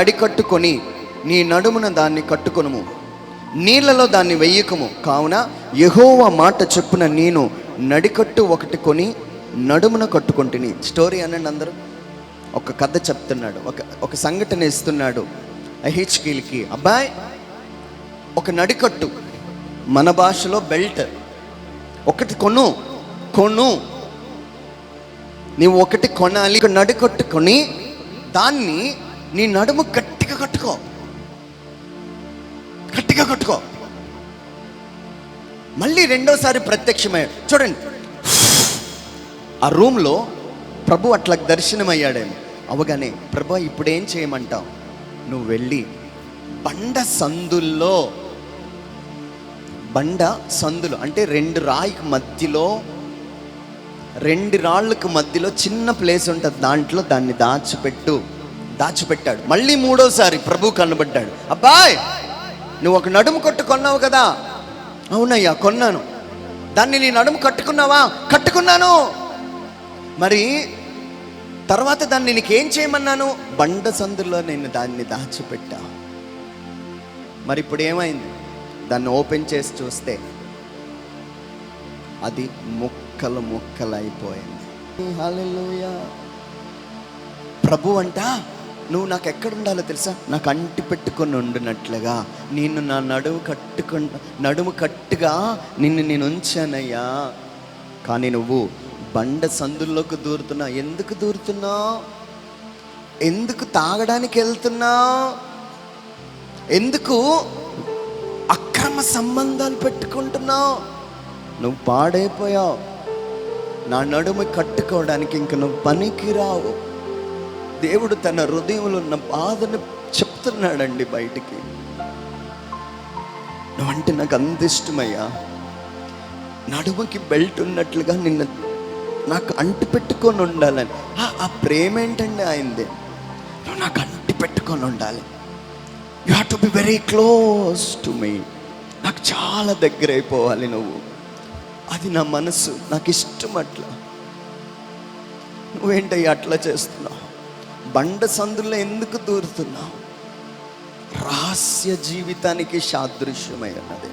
నడికట్టుకొని నీ నడుమున దాన్ని కట్టుకొనుము, నీళ్లలో దాన్ని వెయ్యకము. కావున యెహోవా మాట చెప్పున నేను నడికట్టు ఒకటి కొని నడుమున కట్టుకుంటుని. స్టోరీ అనండి అందరూ. ఒక కథ చెప్తున్నాడు, ఒక సంఘటన ఇస్తున్నాడు అహీజ్కీల్కి. అబ్బాయి, ఒక నడికట్టు, మన భాషలో బెల్ట్ ఒకటి కొను నీవు ఒకటి కొనాలి. నడికట్టుకొని దాన్ని నీ నడుము గట్టిగా కట్టుకో. మళ్ళీ రెండోసారి ప్రత్యక్షమయ్యాడు. చూడండి, ఆ రూమ్లో ప్రభు అట్లా దర్శనమయ్యాడేమో. అవగానే, ప్రభు ఇప్పుడేం చేయమంటావు? నువ్వు వెళ్ళి బండ సందులు అంటే రెండు రాళ్ళకు మధ్యలో చిన్న ప్లేస్ ఉంటుంది, దాంట్లో దాన్ని దాచిపెట్టాడు. మళ్ళీ మూడోసారి ప్రభు కనబడ్డాడు. అబ్బాయ్, నువ్వు ఒక నడుము కట్టు కొన్నావు కదా? అవునయ్యా, కొన్నాను. దాన్ని నీ నడుము కట్టుకున్నావా? కట్టుకున్నాను. మరి తర్వాత దాన్ని నీకేం చేయమన్నాను? బండ సందులో నేను దాన్ని దాచిపెట్టా. మరి ఇప్పుడు ఏమైంది? దాన్ని ఓపెన్ చేసి చూస్తే అది ముక్కలు అయిపోయింది. హల్లెలూయా. ప్రభు అంట, నువ్వు నాకు ఎక్కడ ఉండాలో తెలుసా? నాకు అంటి పెట్టుకొని ఉండినట్లుగా నేను నా నడుము కట్టుగా నేను ఉంచానయ్యా. కానీ నువ్వు బండ సందుల్లోకి దూరుతున్నావు. ఎందుకు దూరుతున్నావు? ఎందుకు తాగడానికి వెళ్తున్నావు? ఎందుకు అక్రమ సంబంధాలు పెట్టుకుంటున్నావు? నువ్వు పాడైపోయావు. నా నడుము కట్టుకోవడానికి ఇంక నువ్వు పనికిరావు. దేవుడు తన హృదయంలో ఉన్న బాధను చెప్తున్నాడండి బయటికి. నువ్వంటే నాకు అంత ఇష్టమయ్యా. నడుముకి బెల్ట్ ఉన్నట్లుగా నాకు అంటి పెట్టుకొని ఉండాలని. ఆ ప్రేమ ఏంటండి ఆయనది? నువ్వు నాకు అంటి పెట్టుకొని ఉండాలి. You have to be very close to me. నాకు చాలా దగ్గర అయిపోవాలి నువ్వు. అది నా మనసు, నాకు ఇష్టం. అట్లా నువ్వేంటయ్యా అట్లా చేస్తున్నావు? బండ సందుల్లో ఎందుకు దూరుతున్నావు? రహస్య జీవితానికి సాదృశ్యమై ఉన్నది.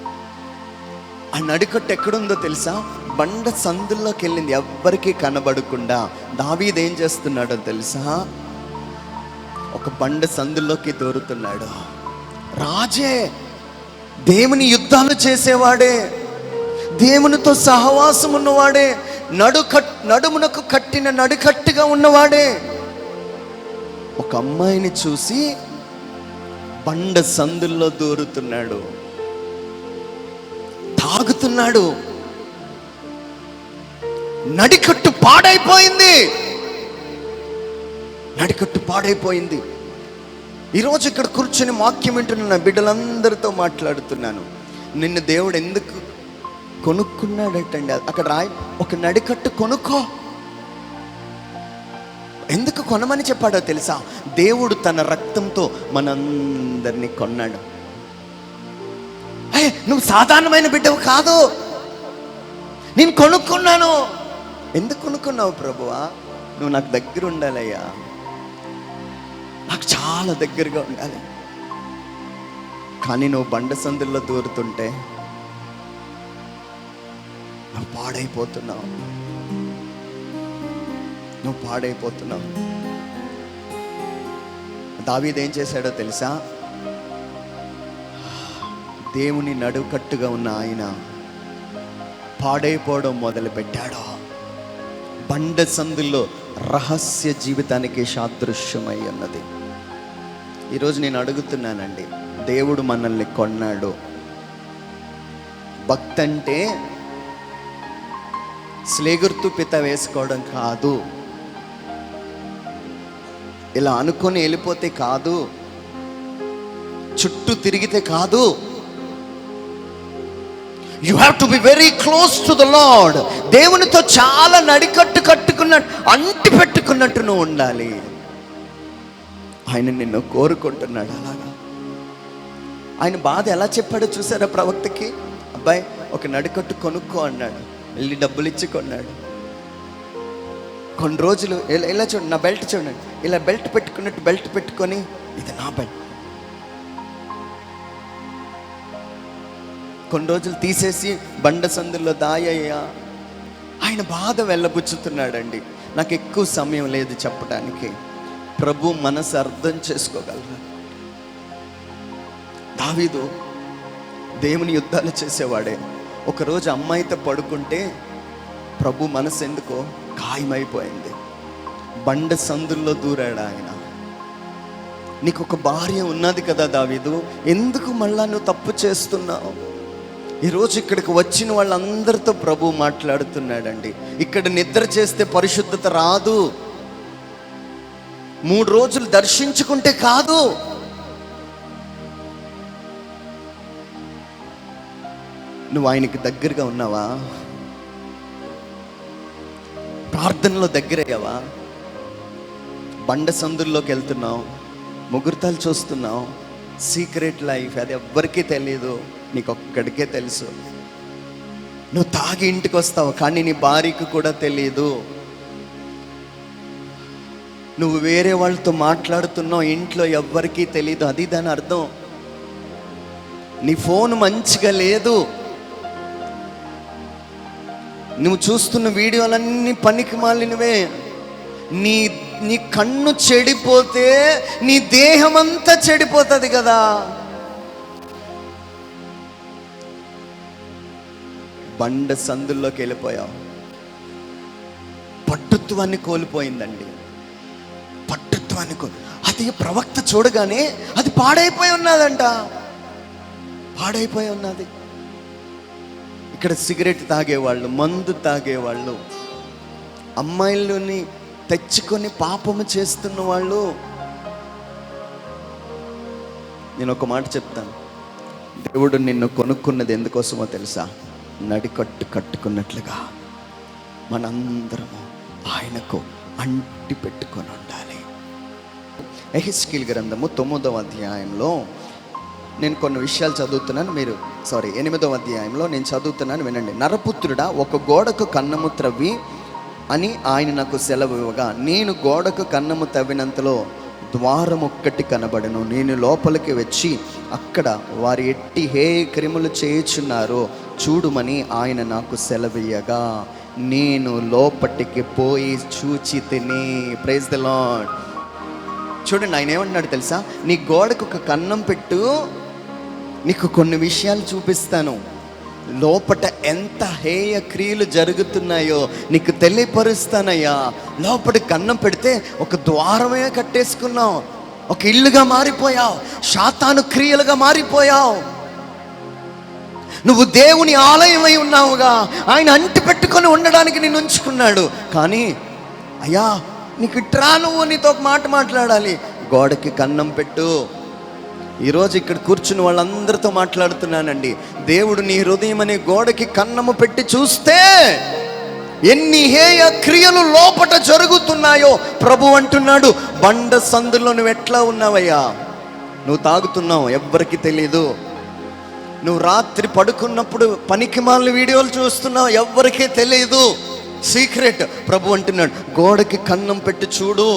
ఆ నడికట్టు ఎక్కడుందో తెలుసా? బండ సందుల్లోకి వెళ్ళింది, ఎవ్వరికీ కనబడకుండా. దావీదు ఏం చేస్తున్నాడో తెలుసా? ఒక బండ సందుల్లోకి దూరుతున్నాడు. రాజే, దేవుని యుద్ధాలు చేసేవాడే, దేవునితో సహవాసం ఉన్నవాడే, నడుమునకు కట్టిన నడికట్టుగా ఉన్నవాడే ఒక అమ్మాయిని చూసి బండ సందుల్లో దూరుతున్నాడు, తాగుతున్నాడు. నడికట్టు పాడైపోయింది. ఈరోజు ఇక్కడ కూర్చొని వాక్యం వింటున్న బిడ్డలందరితో మాట్లాడుతున్నాను. నిన్ను దేవుడు ఎందుకు కొనుక్కున్నాడటండి? అక్కడ రాయి, ఒక నడికట్టు కొనుక్కో. ఎందుకు కొనమని చెప్పాడో తెలుసా? దేవుడు తన రక్తంతో మనందరినీ కొన్నాడు. నువ్వు సాధారణమైన బిడ్డవు కాదు, నేను కొనుక్కున్నాను. ఎందుకు కొనుక్కున్నావు ప్రభువా? నువ్వు నాకు దగ్గర ఉండాలయ్యా, నాకు చాలా దగ్గరగా ఉండాలి. కానీ నువ్వు బండ సందుల్లో దూరుతుంటే నువ్వు పాడైపోతున్నావు. దావీదు ఏం చేశాడో తెలుసా? దేవుని నడుకట్టుగా ఉన్న ఆయన పాడైపోవడం మొదలు పెట్టాడు. బండ సందుల్లో రహస్య జీవితానికి సాదృశ్యమై ఉన్నది. ఈరోజు నేను అడుగుతున్నానండి, దేవుడు మనల్ని కొన్నాడు. భక్తి అంటే స్లేగుర్తు పిత వేసుకోవడం కాదు, ఇలా అనుకొని వెళ్ళిపోతే కాదు, చుట్టూ తిరిగితే కాదు. You have to be very close to the lord. దేవునితో చాలా నడికట్టు కట్టుకున్నట్టు, అంటి పెట్టుకున్నట్టు నువ్వు ఉండాలి. ఆయన నిన్ను కోరుకుంటున్నాడు అలాగా. ఆయన బాధ ఎలా చెప్పాడో చూసారా ప్రవక్తకి? అబ్బాయి, ఒక నడికట్టు కొనుక్కో అన్నాడు. వెళ్ళి డబ్బులు ఇచ్చి కొన్నాడు. కొన్ని రోజులు ఇలా చూడండి, నా బెల్ట్ చూడండి, ఇలా బెల్ట్ పెట్టుకున్నట్టు బెల్ట్ పెట్టుకొని ఇది నా బండి. కొన్ని రోజులు తీసేసి బండ సందుల్లో దాయ్యా ఆయన బాధ వెళ్ళబుచ్చుతున్నాడండి. నాకు ఎక్కువ సమయం లేదు చెప్పడానికి. ప్రభు మనసు అర్థం చేసుకోగలరా? దావీదు దేవుని యుద్ధాలు చేసేవాడే. ఒకరోజు అమ్మాయితో పడుకుంటే ప్రభు మనసు ఎందుకో ఖాయమైపోయింది. బండ సందుల్లో దూరాడు ఆయన. నీకు ఒక భార్య ఉన్నది కదా దావీదు, ఎందుకు మళ్ళా నువ్వు తప్పు చేస్తున్నావు? ఈరోజు ఇక్కడికి వచ్చిన వాళ్ళందరితో ప్రభు మాట్లాడుతున్నాడండి. ఇక్కడ నిద్ర చేస్తే పరిశుద్ధత రాదు, 3 రోజులు దర్శించుకుంటే కాదు. నువ్వు ఆయనకి దగ్గరగా ఉన్నావా? ప్రార్థనలో దగ్గరయ్యావా? బండ సందుల్లోకి వెళ్తున్నావు, ముహూర్తాలు చూస్తున్నావు. సీక్రెట్ లైఫ్ అది ఎవ్వరికీ తెలియదు, నీకు ఒక్కడికే తెలుసు. నువ్వు తాగి ఇంటికి వస్తావు, కానీ నీ భార్యకు కూడా తెలియదు. నువ్వు వేరే వాళ్ళతో మాట్లాడుతున్నావు, ఇంట్లో ఎవ్వరికీ తెలియదు. అది దాని అర్థం. నీ ఫోన్ మంచిగా లేదు, నువ్వు చూస్తున్న వీడియోలన్నీ పనికి మాలినవే. నీ కన్ను చెడిపోతే నీ దేహం అంతా చెడిపోతుంది కదా. బండ సందుల్లోకి వెళ్ళిపోయావు. పట్టుత్వాన్ని కోల్పోయిందండి, పట్టుత్వాన్ని అది ప్రవక్త చూడగానే అది పాడైపోయి ఉన్నదంట, పాడైపోయి ఉన్నది. ఇక్కడ సిగరెట్ తాగేవాళ్ళు, మందు తాగేవాళ్ళు, అమ్మాయిలని తెచ్చుకొని పాపము చేస్తున్న వాళ్ళు. నేను ఒక మాట చెప్తాను, దేవుడు నిన్ను కొనుక్కున్నది ఎందుకోసమో తెలుసా? నడికట్టు కట్టుకున్నట్లుగా మనందరము ఆయనకు అంటి పెట్టుకొని ఉండాలి. యెహెజ్కేలు గ్రంథము 9వ అధ్యాయంలో నేను కొన్ని విషయాలు చదువుతున్నాను, 8వ అధ్యాయంలో నేను చదువుతున్నాను, వినండి. నరపుత్రుడా, ఒక గోడకు కన్నము త్రవ్వి అని ఆయన నాకు సెలవు ఇవ్వగా, నేను గోడకు కన్నము తవ్వినంతలో ద్వారం ఒక్కటి కనబడను. నేను లోపలికి వచ్చి అక్కడ వారి ఎట్టి హే క్రిములు చేయుచున్నారో చూడుమని ఆయన నాకు సెలవియ్యగా, నేను లోపటికి పోయి చూచి తిని. Praise the Lord. చూడండి, ఆయన ఏమన్నాడు తెలుసా? నీ గోడకు ఒక కన్నం పెట్టు, నీకు కొన్ని విషయాలు చూపిస్తాను. లోపట ఎంత హేయ క్రియలు జరుగుతున్నాయో నీకు తెలియపరుస్తానయ్యా. లోపటి కన్నం పెడితే ఒక ద్వారమే కట్టేసుకున్నావు, ఒక ఇల్లుగా మారిపోయావు, శాతాను క్రియలుగా మారిపోయావు. నువ్వు దేవుని ఆలయమై ఉన్నావుగా, ఆయన అంటి పెట్టుకొని ఉండడానికి నేను ఉంచుకున్నాడు. కానీ అయ్యా నీకు ఇట్రా, నువ్వు నీతో ఒక మాట మాట్లాడాలి, గోడకి కన్నం పెట్టు. ఈరోజు ఇక్కడ కూర్చుని వాళ్ళందరితో మాట్లాడుతున్నానండి. దేవుడు నీ హృదయం అనే గోడకి కన్నము పెట్టి చూస్తే ఎన్ని హేయ క్రియలు లోపట జరుగుతున్నాయో ప్రభు అంటున్నాడు. బండ సందులో నువ్వు ఎట్లా ఉన్నావయ్యా? నువ్వు తాగుతున్నావు, ఎవ్వరికి తెలీదు. నువ్వు రాత్రి పడుకున్నప్పుడు పనికిమాలిన వీడియోలు చూస్తున్నావు, ఎవ్వరికీ తెలియదు, సీక్రెట్. ప్రభు అంటున్నాడు, గోడకి కన్నం పెట్టి చూడు.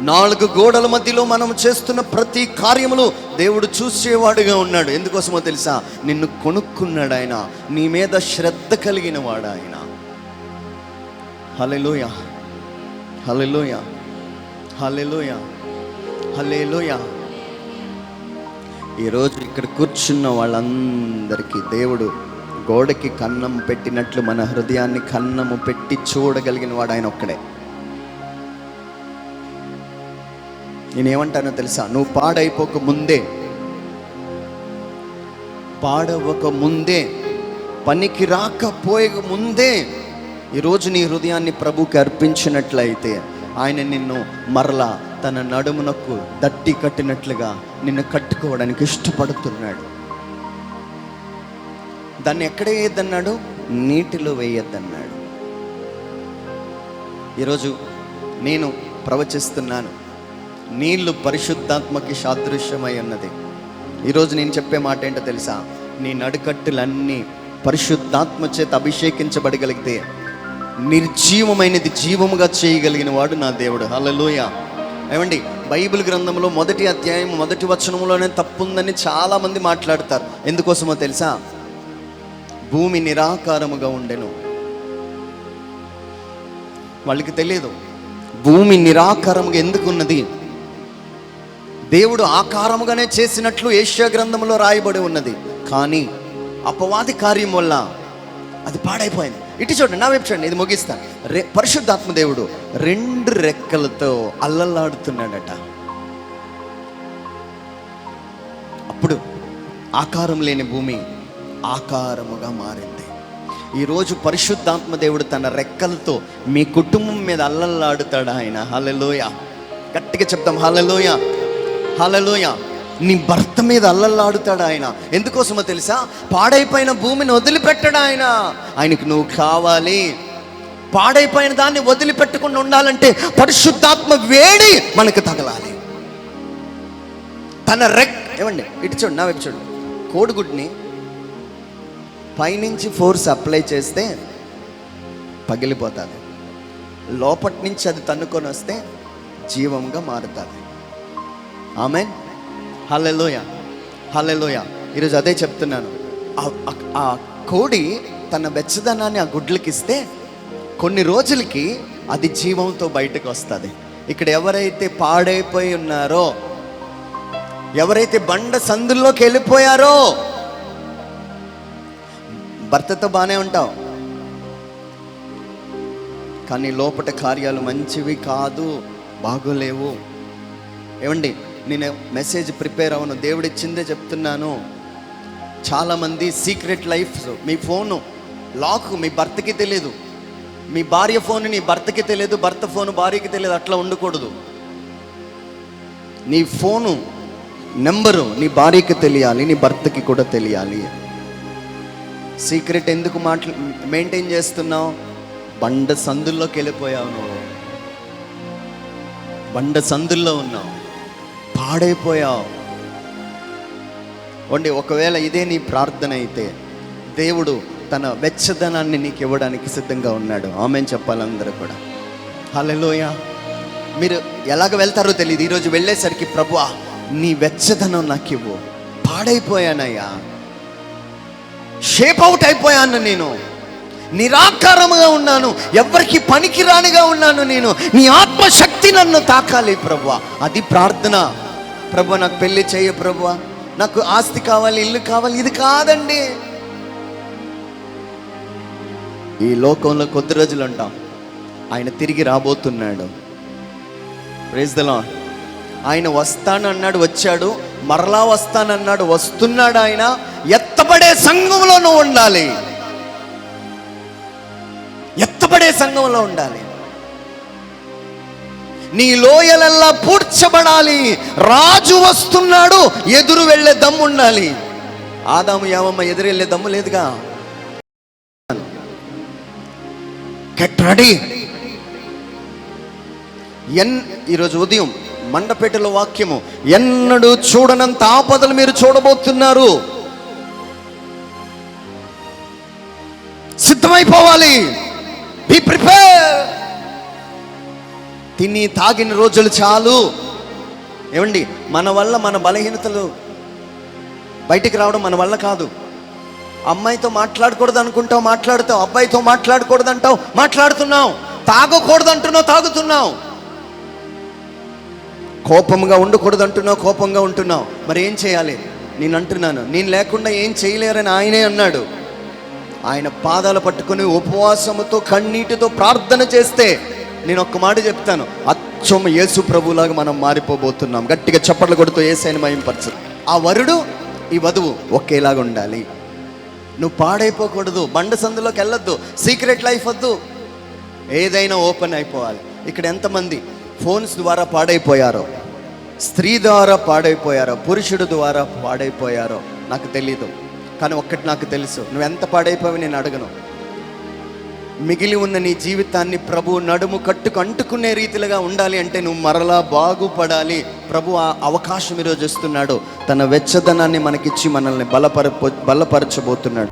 4 గోడల మధ్యలో మనం చేస్తున్న ప్రతి కార్యములు దేవుడు చూసేవాడుగా ఉన్నాడు. ఎందుకోసమో తెలుసా? నిన్ను కొనుక్కున్నాడు ఆయన, నీ మీద శ్రద్ధ కలిగిన వాడు ఆయన. హల్లెలూయా, హల్లెలూయా, హల్లెలూయా, హల్లెలూయా. ఈరోజు ఇక్కడ కూర్చున్న వాళ్ళందరికీ దేవుడు గోడకి కన్నం పెట్టినట్లు మన హృదయాన్ని కన్నము పెట్టి చూడగలిగిన వాడు ఆయన ఒక్కడే. నేనేమంటానో తెలుసా? నువ్వు పాడైపోక ముందే, పనికి రాకపోయే ముందే ఈరోజు నీ హృదయాన్ని ప్రభుకి అర్పించినట్లయితే ఆయన నిన్ను మరలా తన నడుమునకు దట్టి కట్టినట్లుగా నిన్ను కట్టుకోవడానికి ఇష్టపడుతున్నాడు. దాన్ని ఎక్కడ వేయద్దన్నాడు? నీటిలో వేయద్దన్నాడు. ఈరోజు నేను ప్రవచిస్తున్నాను, నీళ్లు పరిశుద్ధాత్మకి సాదృశ్యమై ఉన్నది. ఈరోజు నేను చెప్పే మాట ఏంటో తెలుసా? నీ నడుకట్టులన్నీ పరిశుద్ధాత్మ చేత అభిషేకించబడగలిగితే నిర్జీవమైనది జీవముగా చేయగలిగిన వాడు నా దేవుడు. హల్లెలూయా. ఏమండి, బైబిల్ గ్రంథంలో మొదటి అధ్యాయం మొదటి వచనంలోనే తప్పుందని చాలామంది మాట్లాడతారు. ఎందుకోసమో తెలుసా? భూమి నిరాకారముగా ఉండెను. వాళ్ళకి తెలియదు భూమి నిరాకారముగా ఎందుకు ఉన్నది. దేవుడు ఆకారముగానే చేసినట్లు యెషయా గ్రంథంలో రాయబడి ఉన్నది. కానీ అపవాది కార్యం వల్ల అది పాడైపోయింది. ఇటు చూడండి, నా వైపు చూడండి, ఇది ముగిస్తాను. పరిశుద్ధాత్మ దేవుడు 2 రెక్కలతో అల్లల్లాడుతున్నాడట. అప్పుడు ఆకారం లేని భూమి ఆకారముగా మారింది. ఈరోజు పరిశుద్ధాత్మ దేవుడు తన రెక్కలతో మీ కుటుంబం మీద అల్లల్లాడుతాడు ఆయన. హల్లెలూయా, గట్టిగా చెప్తాం హల్లెలూయా, హల్లెలూయా. నీ భర్త మీద అల్లల్లాడుతాడు ఆయన. ఎందుకోసమో తెలుసా? పాడైపోయిన భూమిని వదిలిపెట్టాడు ఆయన. ఆయనకు నువ్వు కావాలి. పాడైపోయిన దాన్ని వదిలిపెట్టకుండా ఉండాలంటే పరిశుద్ధాత్మ వేడి మనకు తగలాలి. తన ఏమండి, ఇటు చూడండి, నా వైపు చూడండి. కోడిగుడ్ని పైనుంచి ఫోర్స్ అప్లై చేస్తే పగిలిపోతుంది, లోపటి నుంచి అది తన్నుకొని వస్తే జీవంగా మారుతుంది. ఆమేన్, హల్లెలూయా, హల్లెలూయా. ఈరోజు అదే చెప్తున్నాను. ఆ కోడి తన వెచ్చదనాన్ని ఆ గుడ్లకి ఇస్తే కొన్ని రోజులకి అది జీవంతో బయటకు వస్తుంది. ఇక్కడ ఎవరైతే పాడైపోయి ఉన్నారో, ఎవరైతే బండ సందుల్లోకి వెళ్ళిపోయారో, భర్తతో బాగానే ఉంటావు కానీ లోపట కార్యాలు మంచివి కాదు, బాగోలేవు. ఏమండి, నేను మెసేజ్ ప్రిపేర్ అవ్వను, దేవుడిచ్చిందే చెప్తున్నాను. చాలామంది సీక్రెట్ లైఫ్, మీ ఫోను లాక్ మీ భర్తకి తెలియదు, మీ భార్య ఫోన్ నీ భర్తకి తెలియదు, భర్త ఫోను భార్యకి తెలియదు. అట్లా ఉండకూడదు. నీ ఫోను నెంబరు నీ భార్యకి తెలియాలి, నీ భర్తకి కూడా తెలియాలి. సీక్రెట్ ఎందుకు మెయింటైన్ చేస్తున్నావు? బండ సందుల్లోకి వెళ్ళిపోయావు నువ్వు, బండ సందుల్లో ఉన్నావు, పాడైపోయావు. వండి ఒకవేళ ఇదే నీ ప్రార్థన అయితే దేవుడు తన వెచ్చదనాన్ని నీకు ఇవ్వడానికి సిద్ధంగా ఉన్నాడు. ఆమేన్ చెప్పాలి అందరూ కూడా. హల్లెలూయా. మీరు ఎలాగ వెళ్తారో తెలియదు. ఈరోజు వెళ్ళేసరికి ప్రభువా నీ వెచ్చదనం నాకు ఇవ్వు, పాడైపోయానయ్యా, షేప్ అవుట్ అయిపోయాను, నేను నిరాకారముగా ఉన్నాను, ఎవరికి పనికిరానిగా ఉన్నాను, నేను నీ ఆత్మశక్తి నన్ను తాకాలి ప్రభువా. అది ప్రార్థన. ప్రభువా నాకు పెళ్లి చేయ ప్రభువా, నాకు ఆస్తి కావాలి, ఇల్లు కావాలి. ఇది కాదండి. ఈ లోకంలో కొద్ది రోజులు ఉంటాం, ఆయన తిరిగి రాబోతున్నాడు. Praise the Lord. ఆయన వస్తానన్నాడు, వచ్చాడు, మరలా వస్తానన్నాడు, వస్తున్నాడు. ఆయన ఎత్తబడే సంఘంలో నువ్వు ఉండాలి, ఎత్తబడే సంఘంలో ఉండాలి. నీ లోయలల్లా పూడ్చబడాలి. రాజు వస్తున్నాడు, ఎదురు వెళ్ళే దమ్ము ఉండాలి. ఆదాము యావమ్మ ఎదురు వెళ్ళే దమ్ము లేదుగా. Get ready. ఈరోజు ఉదయం మండపేటలో వాక్యము, ఎన్నడూ చూడనంత ఆపదలు మీరు చూడబోతున్నారు. సిద్ధమైపోవాలి. Be prepare. తిని తాగిన రోజులు చాలు. ఏమండి, మన వల్ల మన బలహీనతలు బయటికి రావడం మన వల్ల కాదు. అమ్మాయితో మాట్లాడకూడదు అనుకుంటావు, మాట్లాడుతావు. అబ్బాయితో మాట్లాడకూడదు అంటావు, మాట్లాడుతున్నావు. తాగకూడదు అంటున్నావు, తాగుతున్నావు. కోపంగా ఉండకూడదు అంటున్నావు, కోపంగా ఉంటున్నావు. మరి ఏం చేయాలి? నేను అంటున్నాను, నేను లేకుండా ఏం చేయలేరని ఆయనే అన్నాడు. ఆయన పాదాలు పట్టుకొని ఉపవాసముతో కన్నీటితో ప్రార్థన చేస్తే, నేను ఒక్క మాట చెప్తాను, అచ్చం యేసు ప్రభులాగా మనం మారిపోబోతున్నాం. గట్టిగా చప్పట్లు కొడుతూ యేసయ్యను మహిమపరచు. ఆ వరుడు ఈ వధువు ఒకేలాగా ఉండాలి. నువ్వు పాడైపోకూడదు, బండ సందులోకి వెళ్ళొద్దు, సీక్రెట్ లైఫ్ వద్దు, ఏదైనా ఓపెన్ అయిపోవాలి. ఇక్కడ ఎంతమంది ఫోన్స్ ద్వారా పాడైపోయారో, స్త్రీ ద్వారా పాడైపోయారో, పురుషుడు ద్వారా పాడైపోయారో నాకు తెలీదు. కానీ ఒక్కటి నాకు తెలుసు, నువ్వెంత పాడైపోయావు నేను అడగను. మిగిలి ఉన్న నీ జీవితాన్ని ప్రభు నడుము కట్టుకు అంటుకునే రీతిలుగా ఉండాలి అంటే నువ్వు మరలా బాగుపడాలి. ప్రభు ఆ అవకాశం ఈరోజు ఇస్తున్నాడు. తన వెచ్చదనాన్ని మనకిచ్చి మనల్ని బలపరచబోతున్నాడు.